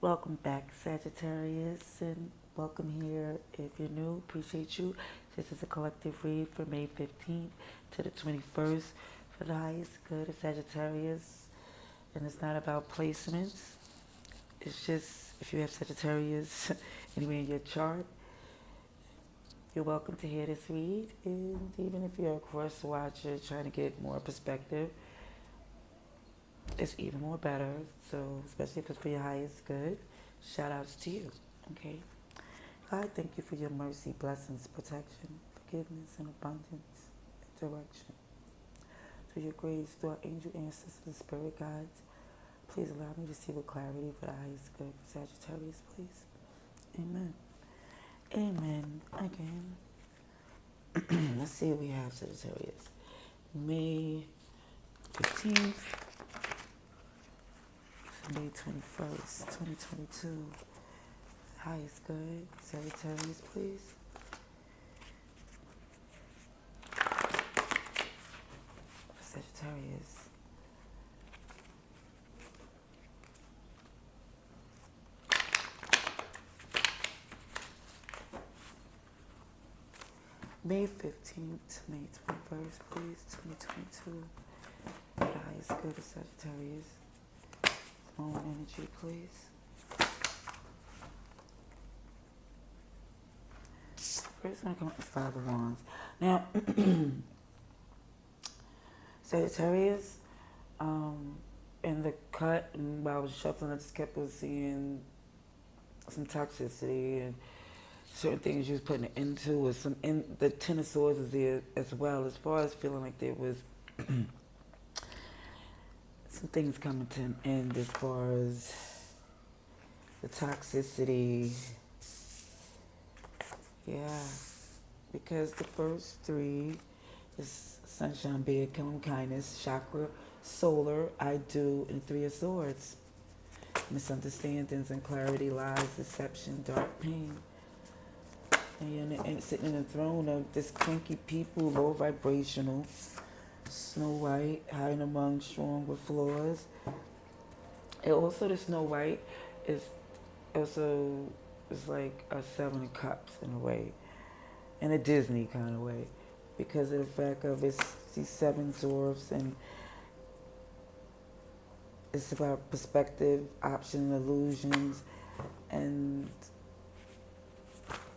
Welcome back, Sagittarius, and welcome here. If you're new, appreciate you. This is a collective read for May 15th to the 21st for the highest good of Sagittarius. And it's not about placements. It's just if you have Sagittarius anywhere in your chart, you're welcome to hear this read. And even if you're a cross watcher trying to get more perspective, it's even more better. So, especially if it's for your highest good, shout outs to you. Okay? God, thank you for your mercy, blessings, protection, forgiveness, and abundance, and direction. Through your grace, through our angel ancestors and spirit guides, please allow me to see with clarity for the highest good for Sagittarius, please. Amen. Amen. Again. Let's see what we have, Sagittarius. May 15th. May 21st, 2022. Highest good. Sagittarius, please. For Sagittarius. May 15th, May 21st, please. 2022. For the highest good of Sagittarius. Moon energy, please. First, I'm going to come up with Five of Wands. Now, Sagittarius, in the cut, and while I was shuffling, I just kept on seeing some toxicity and certain things you was putting into, or some in the Ten of Swords was there as well, as far as feeling like there was some things coming to an end as far as the toxicity. Yeah, because the first three is sunshine, being calm, kindness, chakra, solar, I do, and Three of Swords. Misunderstandings and clarity, lies, deception, dark pain. And you're sitting in the throne of this cranky people, low vibrational, Snow White, hiding among strong with flaws. And also the Snow White is also is like a Seven of Cups in a way, in a Disney kind of way, because of the fact of it's these seven dwarfs, and it's about perspective, option, illusions, and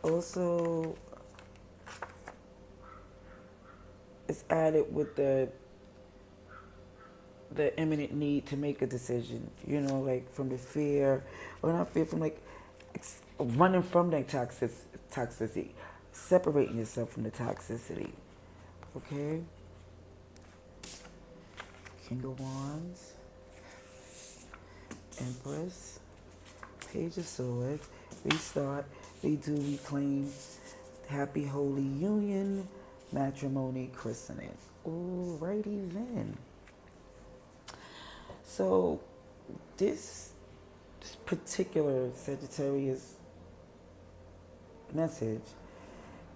also it's added with the imminent need to make a decision, like from the fear, or not fear, from like running from that toxicity, separating yourself from the toxicity. Okay? King of Wands, Empress, Page of Swords, restart, redo, reclaim, happy holy union, matrimony, christening. Alrighty then. So this particular Sagittarius message,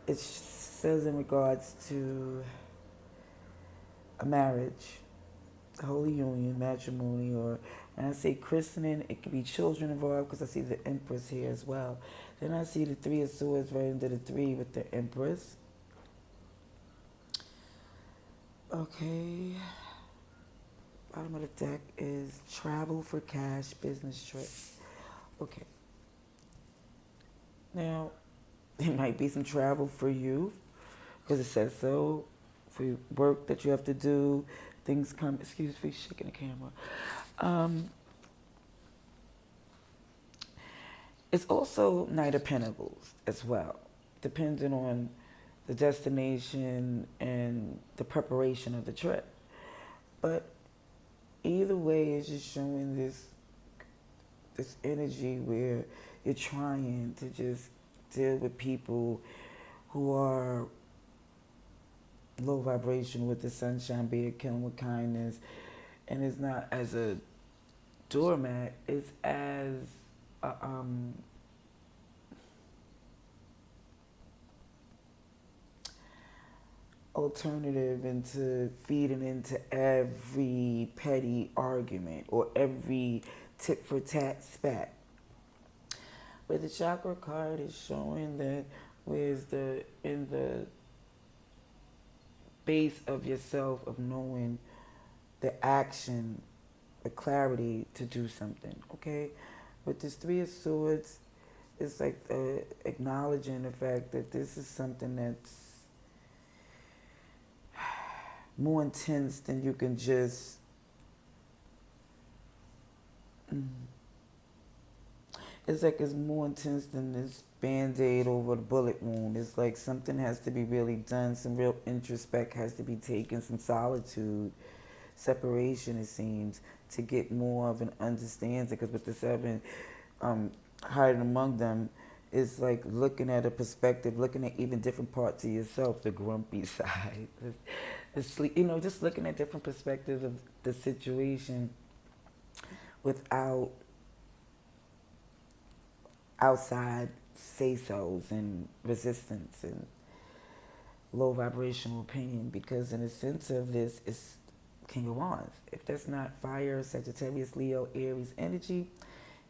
it says in regards to a marriage, a holy union, matrimony, or when I say christening, it could be children involved because I see the Empress here as well. Then I see the Three of Swords right into the three with the Empress. Okay. Bottom of the deck is travel for cash, business trips. Okay. Now, it might be some travel for you because it says so. For work that you have to do, things come. Excuse me, shaking the camera. It's also Knight of Pentacles as well, depending on the destination and the preparation of the trip. But either way, it's just showing this energy where you're trying to just deal with people who are low vibration, with the sunshine, being killing with kindness, and it's not as a doormat, it's as a, alternative into feeding into every petty argument or every tit for tat spat. But the chakra card is showing that where's the in the base of yourself of knowing the action, the clarity to do something. Okay, with this Three of Swords, it's like acknowledging the fact that this is something that's more intense than you can just. It's like it's more intense than this band-aid over the bullet wound. It's like something has to be really done, some real introspect has to be taken, some solitude, separation, it seems, to get more of an understanding. Because with the seven hiding among them, it's like looking at a perspective, looking at even different parts of yourself, the grumpy side, the sleep, just looking at different perspectives of the situation without outside say-sos and resistance and low vibrational opinion. Because in a sense of this, it's King of Wands. If that's not fire, Sagittarius, Leo, Aries energy,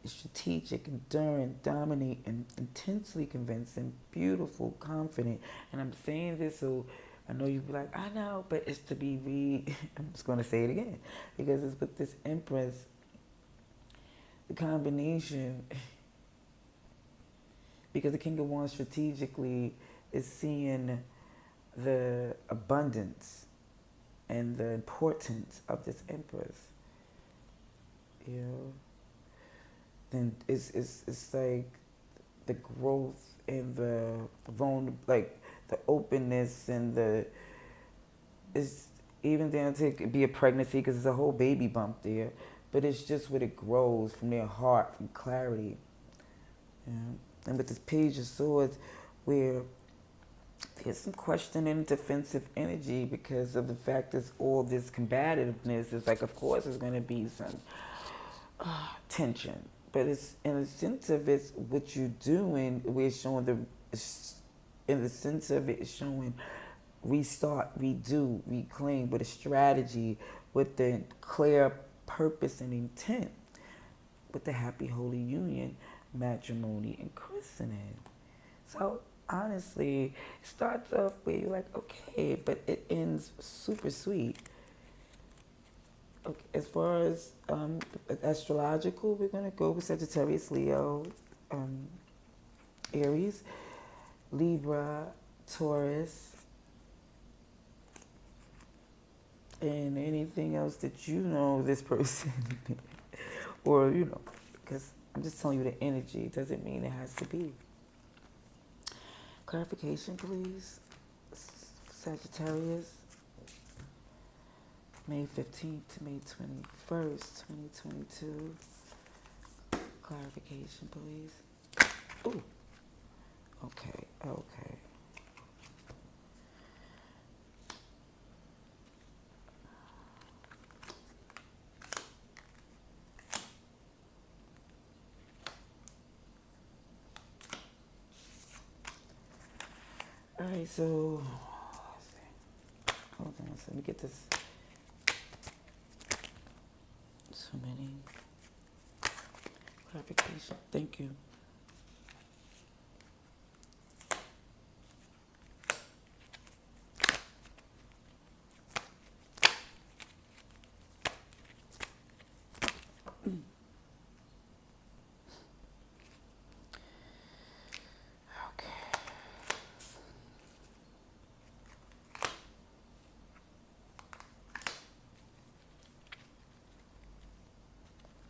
it's strategic, enduring, dominating, intensely convincing, beautiful, confident. And I'm saying this so I know you'd be like, I know, but it's to be I'm just going to say it again. Because it's with this Empress, the combination, because the King of Wands strategically is seeing the abundance and the importance of this Empress. Then it's like the growth and the like the openness and it's even down to be a pregnancy because there's a whole baby bump there, but it's just what it grows from their heart, from clarity. And with this Page of Swords, where there's some questioning and defensive energy because of the fact that all this combativeness is like, of course, there's going to be some tension. But it's in the sense of it's what you're doing, we're showing in the sense of it, it's showing restart, redo, reclaim with a strategy, with the clear purpose and intent, with the happy holy union, matrimony and christening. So honestly, it starts off where you're like, okay, but it ends super sweet. Okay, as far as astrological, we're going to go with Sagittarius, Leo, Aries, Libra, Taurus, and anything else that you know this person, or because I'm just telling you the energy. It doesn't mean it has to be. Clarification, please. Sagittarius, May 15th to May 21st, 2022. Clarification, please. Ooh. Okay. All right, so hold on, so let me get this. So many clarification. Thank you.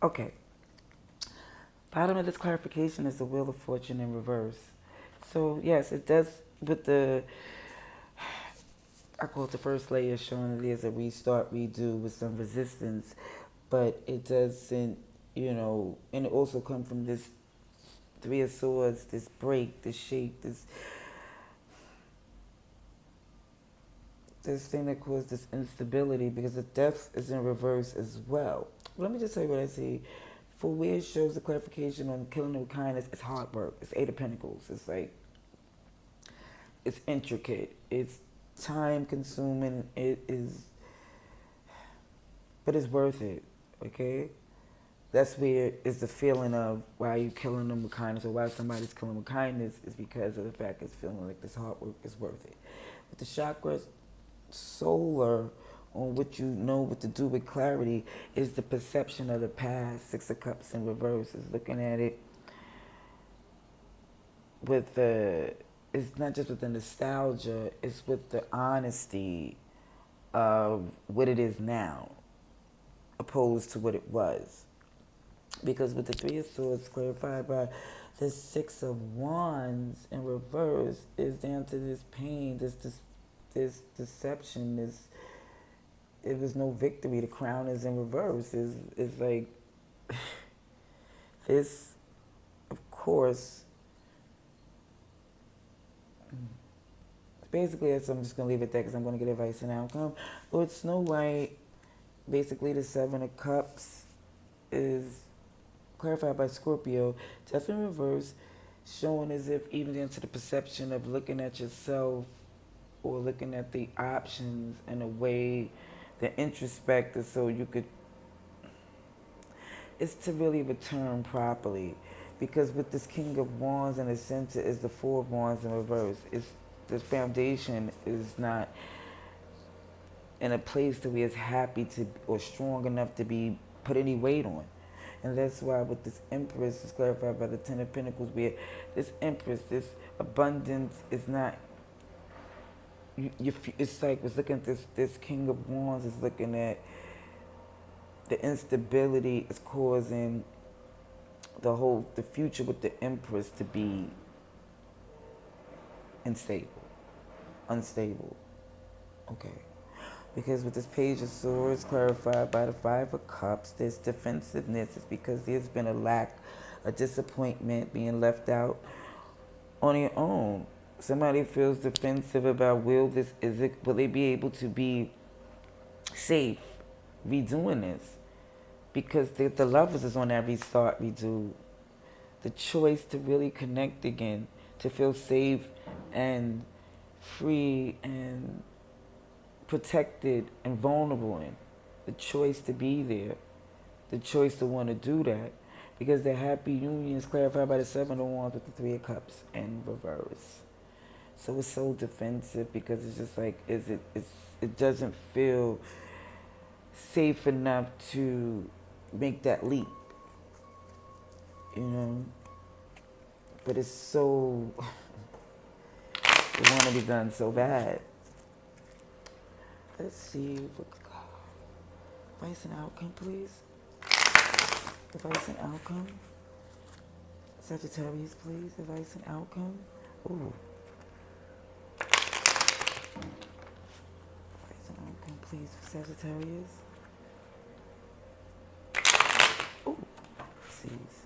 Okay. Bottom of this clarification is the Wheel of Fortune in reverse. So yes, it does with I call it the first layer, showing that there's a restart, redo with some resistance, but it doesn't, and it also comes from this Three of Swords, this break, this shake, this thing that caused this instability, because the Death is in reverse as well. Let me just tell you what I see. For where it shows the clarification on killing with kindness, it's hard work. It's Eight of Pentacles. It's like, it's intricate. It's time consuming. It is, but it's worth it, okay? that's where is the feeling of why you killing them with kindness, or why somebody's killing with kindness, is because of the fact it's feeling like this hard work is worth it. With the chakras, solar, on what you know what to do with clarity, is the perception of the past. Six of Cups in reverse is looking at it with the, it's not just with the nostalgia, it's with the honesty of what it is now opposed to what it was. Because with the Three of Swords clarified by the Six of Wands in reverse, is down to this pain, this deception, this, it was no victory. The crown is in reverse. Is like this, of course. Basically, so I'm just gonna leave it there because I'm gonna get advice and outcome. Lord Snow White, basically the Seven of Cups is clarified by Scorpio, just in reverse, showing as if even into the perception of looking at yourself or looking at the options in a way that introspective, so you could, it's to really return properly. Because with this King of Wands in the center is the Four of Wands in reverse. It's, the foundation is not in a place to where it's happy to, or strong enough to be put any weight on. And that's why with this Empress is clarified by the Ten of Pentacles, where this Empress, this abundance is not, it's like, it's looking at this King of Wands is looking at the instability is causing the future with the Empress to be unstable. Okay. Because with this Page of Swords clarified by the Five of Cups, there's defensiveness. It's because there's been a lack, a disappointment, being left out on your own. Somebody feels defensive about will they be able to be safe redoing this? Because the Lovers is on that restart, redo. The choice to really connect again, to feel safe and free and protected and vulnerable in. The choice to be there. The choice to want to do that. Because the happy union is clarified by the Seven of Wands with the Three of Cups in reverse. So it's so defensive because it's just like, it doesn't feel safe enough to make that leap. You know? But it's so, it want to be done so bad. Let's see. Advice and outcome, please. Advice and outcome. Sagittarius, please. Advice and outcome. Ooh. Advice and outcome, please, for Sagittarius. Ooh. Seas.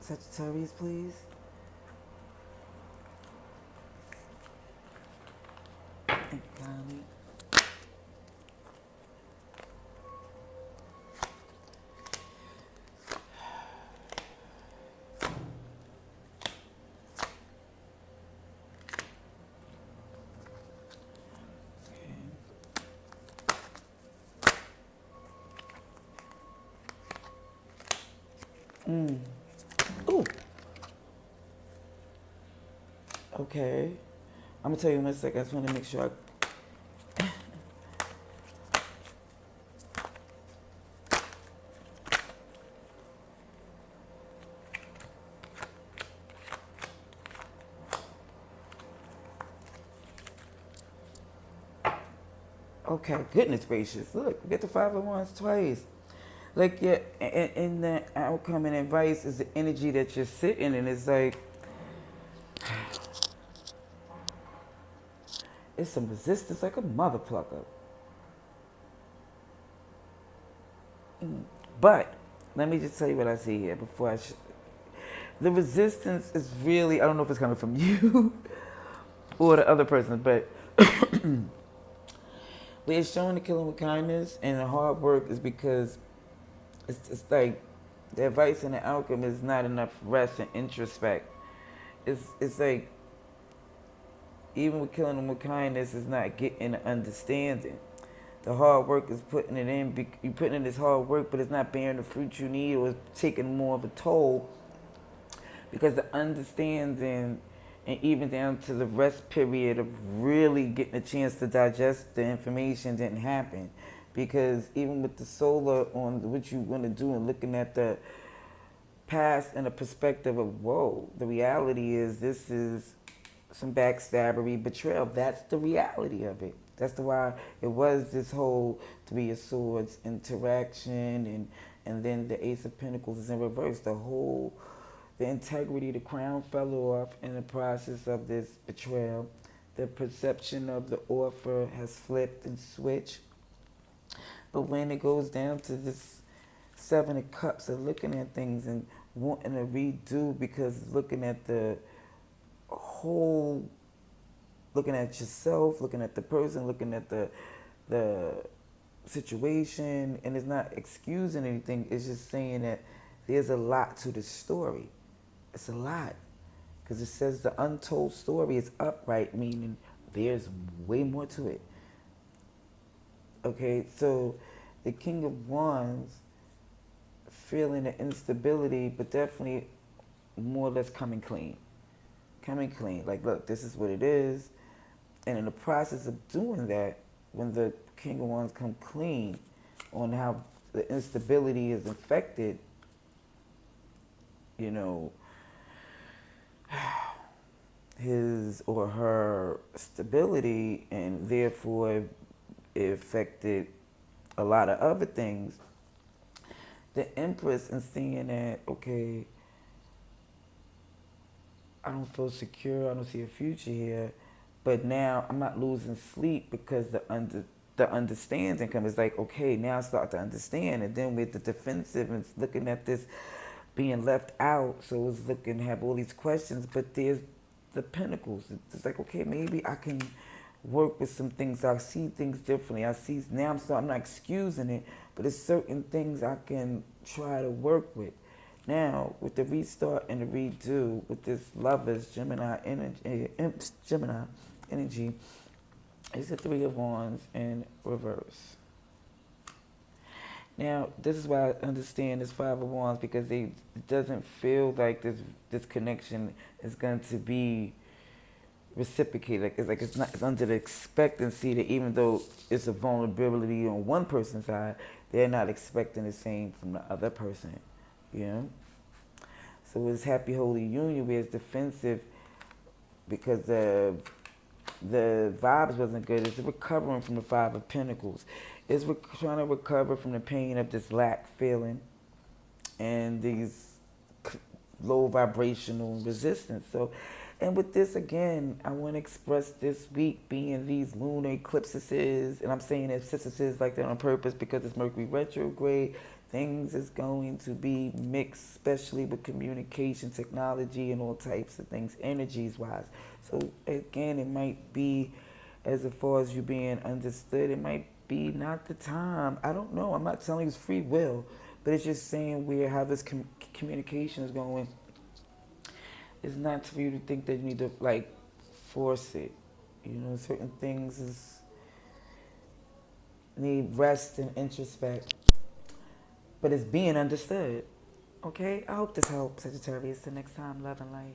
Sagittarius, please. And Connie. Ooh. Okay. I'm gonna tell you in a second. I just want to make sure Okay, goodness gracious. Look, we get the Five of Wands twice. Like, yeah, and the outcome and advice is the energy that you're sitting in. It's like, it's some resistance like a mother plucker. But, let me just tell you what I see here before the resistance is really, I don't know if it's coming from you or the other person, but we're showing the killing with kindness and the hard work is because it's like the advice and the outcome is not enough rest and introspect. It's like Even with killing them with kindness is not getting the understanding. The hard work is putting it in. You're putting in this hard work, but it's not bearing the fruit you need, or it's taking more of a toll because the understanding and even down to the rest period of really getting a chance to digest the information didn't happen. Because even with the solar on what you want to do and looking at the past and the perspective of, whoa, the reality is this is some backstabbery betrayal. That's the reality of it. That's the why it was this whole Three of Swords interaction, and then the Ace of Pentacles is in reverse. The integrity, the crown fell off in the process of this betrayal. The perception of the offer has flipped and switched. But when it goes down to this Seven of Cups of looking at things and wanting to redo, because looking at the whole, looking at yourself, looking at the person, looking at the situation, and it's not excusing anything. It's just saying that there's a lot to the story. It's a lot. Because it says the untold story is upright, meaning there's way more to it. Okay, so the King of Wands, feeling the instability, but definitely more or less coming clean. Coming clean. Like, look, this is what it is. And in the process of doing that, when the King of Wands come clean on how the instability is affected, you know, his or her stability, and therefore it affected a lot of other things. The Empress, and seeing that, okay, I don't feel secure, I don't see a future here, but now I'm not losing sleep because the understanding comes. It's like, okay, now I start to understand, and then with the defensive and looking at this being left out, so it's looking to have all these questions, but there's the Pentacles. It's like, okay, maybe I can work with some things. I see things differently. I'm not excusing it, but there's certain things I can try to work with. Now, with the restart and the redo, with this Lovers, Gemini energy, it's the Three of Wands in reverse. Now, this is why I understand this Five of Wands, because it doesn't feel like this connection is going to be reciprocated. It's under the expectancy that even though it's a vulnerability on one person's side, they're not expecting the same from the other person. You know? So it's happy holy union where it's defensive because the vibes wasn't good. It's recovering from the Five of Pentacles. It's trying to recover from the pain of this lack feeling and these low vibrational resistance. So, and with this again, I want to express this week being these lunar eclipses, and I'm saying eclipses like that on purpose because it's Mercury retrograde. Things is going to be mixed, especially with communication, technology, and all types of things, energies-wise. So again, it might be, as far as you being understood, it might be not the time. I don't know. I'm not telling you it's free will, but it's just saying how this communication is going. It's not for you to think that you need to force it. You know, certain things need rest and introspect. But it's being understood. Okay? I hope this helps, Sagittarius. Till next time, love and light.